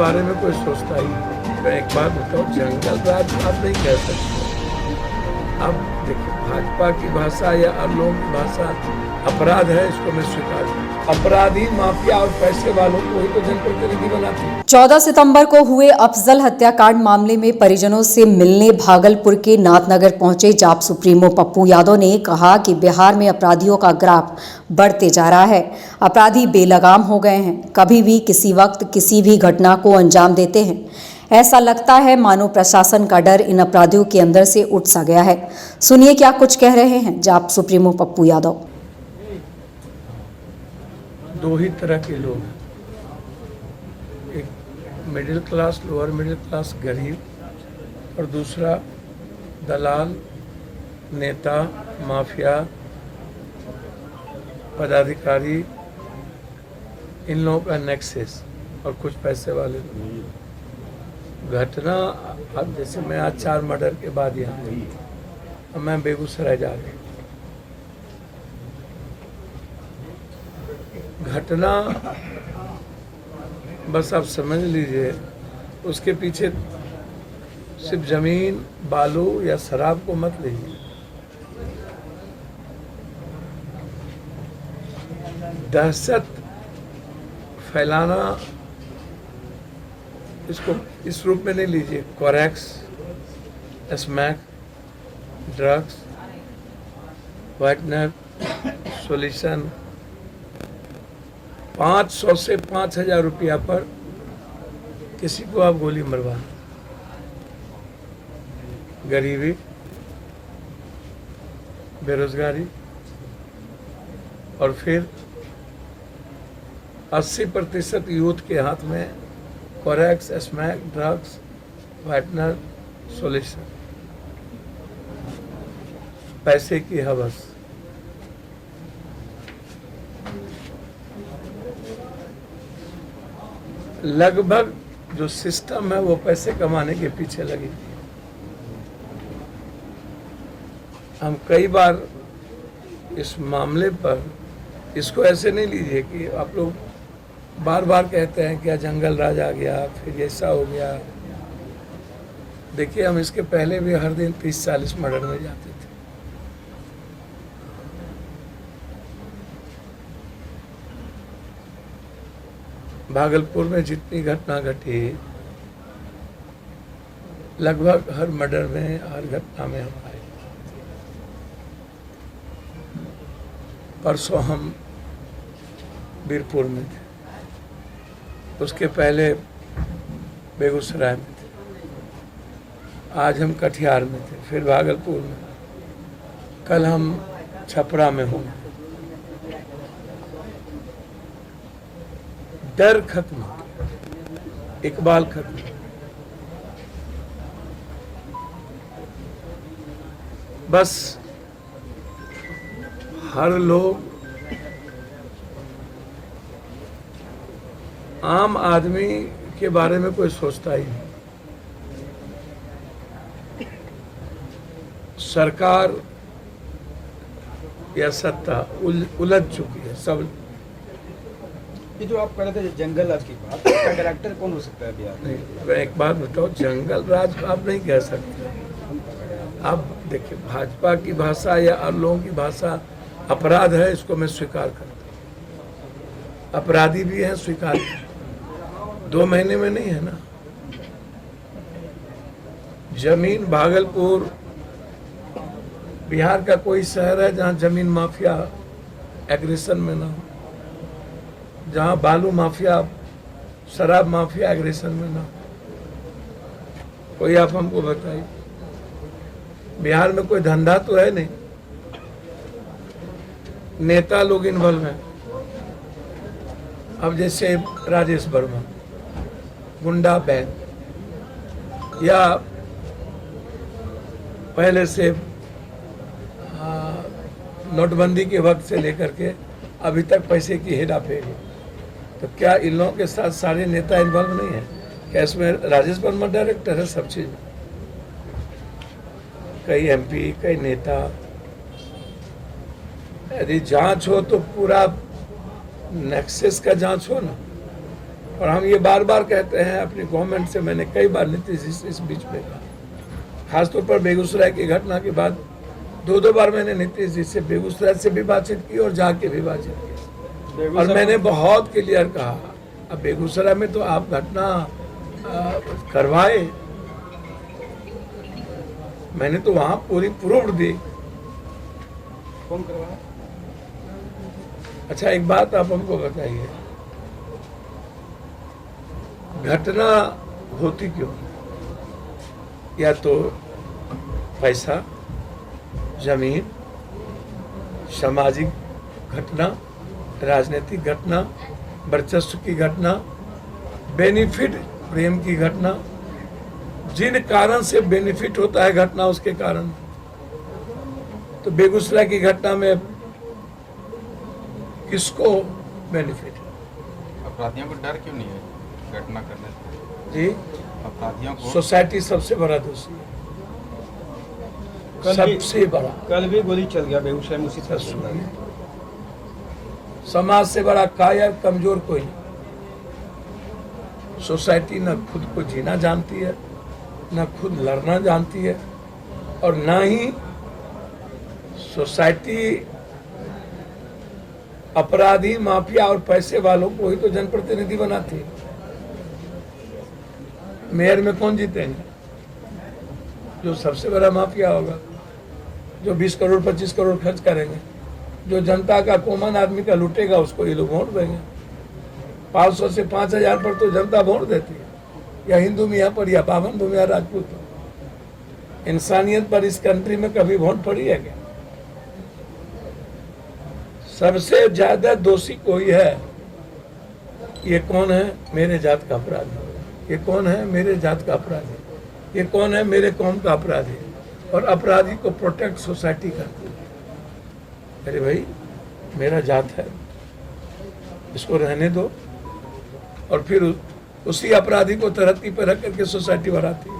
बारे में कोई सोचता ही नहीं। मैं एक बात बताऊँ, जंगल राज आप नहीं कह सकते। अब देखिए, भाजपा की भाषा या और लोगों की भाषा अपराध है, इसको मैं स्वीकार करता हूं। अपराधी माफिया और पैसे वालों को ही तो जनप्रतिनिधि बनाती है। 14 सितंबर को हुए अफजल हत्याकांड मामले में परिजनों से मिलने भागलपुर के नाथनगर पहुंचे जाप सुप्रीमो पप्पू यादव ने कहा कि बिहार में अपराधियों का ग्राफ बढ़ते जा रहा है। अपराधी बेलगाम हो गए हैं, कभी भी किसी वक्त किसी भी घटना को अंजाम देते हैं। ऐसा लगता है मानो प्रशासन का डर इन अपराधियों के अंदर से उठ सा गया है। सुनिए क्या कुछ कह रहे हैं जाप सुप्रीमो पप्पू यादव। दो ही तरह के लोग हैं, एक middle class, lower middle class, गरीब, और दूसरा दलाल, नेता, माफिया, पदाधिकारी। इन लोगों का नेक्सस और कुछ पैसे वाले लोग। घटना, अब जैसे मैं आज 4 मर्डर के बाद यहाँ आई, अब मैं बेगूसराय जा रही। घटना बस आप समझ लीजिए, उसके पीछे सिर्फ जमीन, बालू या शराब को मत लीजिए। दहशत फैलाना, इसको इस रूप में नहीं लीजिए। Corex, smack, drugs, whitener, solution, 500 से 5000 रुपया पर किसी को आप गोली मरवा। गरीबी, बेरोजगारी, और फिर 80% यूथ के हाथ में Corex, smack, drugs, whitener, solution. पैसे की हवस। लगभग जो सिस्टम है वो पैसे कमाने के पीछे लगी। हम कई बार इस मामले पर, इसको ऐसे नहीं लीजिए कि आप लोग बार बार कहते हैं क्या जंगल राज आ गया, फिर ऐसा हो गया। देखिए, हम इसके पहले भी हर दिन 30-40 मर्डर में जाते थे। भागलपुर में जितनी घटना घटी, लगभग हर मर्डर में, हर घटना में हम आए। परसों हम बीरपुर में थे, उसके पहले बेगूसराय में थे, आज हम कटिहार में थे, फिर भागलपुर में, कल हम छपरा में होंगे। डर खत्म, इकबाल खत्म। बस हर लोग, आम आदमी के बारे में कोई सोचता ही नहीं। सरकार या सत्ता उलझ चुकी है सब। ये जो आप कह रहे थे जंगल राज की बात, इसका डायरेक्टर कौन हो सकता है बिहार में? मैं एक बात बताऊं, जंगल राज आप नहीं कह सकते। आप देखिए, भाजपा की भाषा या और लोगों की भाषा अपराध है, इसको मैं स्वीकार करता हूं। अपराधी भी हैं, स्वीकार 2 महीने में नहीं है ना। जमीन, भागलपुर बिहार का कोई शहर है जहां जमीन माफिया एग्रेशन में ना हो, जहां बालू माफिया, शराब माफिया एग्रेशन में ना हो? कोई आप हमको बताइए। बिहार में कोई धंधा तो है नहीं, नेता लोग इन्वॉल्व हैं। अब जैसे राजेश वर्मा, गुंडा बैंक, या पहले से नोटबंदी के वक्त से लेकर के अभी तक पैसे की हेराफेरी, तो क्या इन लोगों के साथ सारे नेता इन्वॉल्व नहीं है? क्या इसमें राजेश वर्मा डायरेक्टर है सब चीज? कई एमपी, कई नेता। यदि जांच हो तो पूरा नेक्सस का जांच हो ना, और हम ये बार बार कहते हैं अपनी गवर्नमेंट से, मैंने कई बार नीतीश जी से इस बीच में कहा, खासतौर पर बेगूसराय की घटना के बाद 2 बार मैंने नीतीश जी से बेगूसराय से भी बातचीत की और जाके भी बातचीत की, और मैंने बहुत क्लियर कहा अब बेगूसराय में तो आप घटना करवाए, मैंने तो वहां पूरी प्रूफ दी। कौन करवाया? अच्छा एक बात आप हमको बताइए, घटना होती क्यों? या तो पैसा, जमीन, सामाजिक घटना, राजनीतिक घटना, वर्चस्व की घटना, बेनिफिट प्रेम की घटना, जिन कारण से बेनिफिट होता है घटना उसके कारण। तो बेगूसराय की घटना में किसको बेनिफिट है? अपराधियों को डर क्यों नहीं है घटना करने से? जी, अपराधियों को सोसाइटी सबसे बड़ा दोषी है, सबसे बड़ा। कल भी गोली चल गया बेगूसराय में उसी तरह से। समाज से बड़ा कायर कमजोर कोई नहीं। सोसाइटी न खुद को जीना जानती है, न खुद लड़ना जानती है, और न ही सोसाइटी अपराधी, माफिया और पैसे वालों को ही तो जनप्रतिनिधि बनाती है। मेयर में कौन जीतेंगे? जो सबसे बड़ा माफिया होगा, जो 20 करोड़ 25 करोड़ खर्च करेंगे, जो जनता का कॉमन आदमी का लूटेगा, उसको ये लोग वोट देंगे। 500 से 5000 पर तो जनता वोट देती है, या हिंदू मियाँ पर या बावन भूमिया राजपूत पर। इंसानियत पर इस कंट्री में कभी वोट पड़ी है क्या? सबसे ज्यादा दोषी कोई है, ये कौन है? मेरे जात का अपराधी। ये कौन है? मेरे जात का अपराधी। ये कौन है? मेरे कौम का अपराधी। और अपराधी को प्रोटेक्ट सोसाइटी करती है। अरे भाई, मेरा जात है, इसको रहने दो, और फिर उसी अपराधी को तरक्की पर रख करके सोसाइटी बढ़ाती है।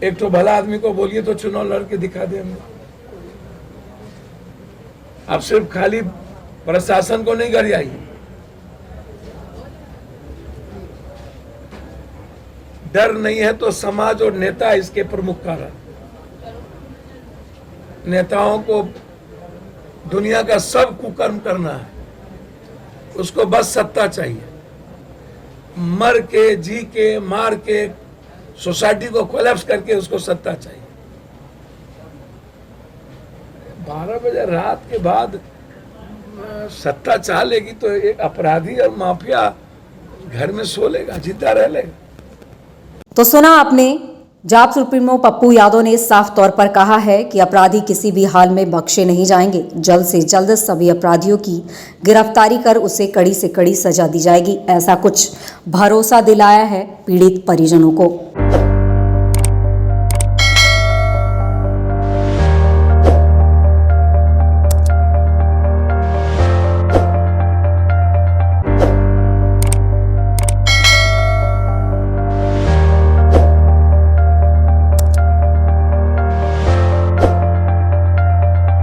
एक तो भला आदमी को बोलिए तो चुनाव लड़के दिखा दे हमें। आप सिर्फ खाली प्रशासन को नहीं गरियाइए, डर नहीं है तो समाज और नेता इसके प्रमुख कारण। नेताओं को दुनिया का सब कुकर्म करना है, उसको बस सत्ता चाहिए। मर के, जी के, मार के, सोसाइटी को कोलैप्स करके उसको सत्ता चाहिए। 12 बजे रात के बाद सत्ता चाह लेगी तो एक अपराधी और माफिया घर में सो लेगा, जिंदा रह लेगा। तो सुना आपने, जाप सुप्रीमो पप्पू यादव ने साफ तौर पर कहा है कि अपराधी किसी भी हाल में बख्शे नहीं जाएंगे। जल्द से जल्द सभी अपराधियों की गिरफ्तारी कर उसे कड़ी से कड़ी सजा दी जाएगी, ऐसा कुछ भरोसा दिलाया है पीड़ित परिजनों को।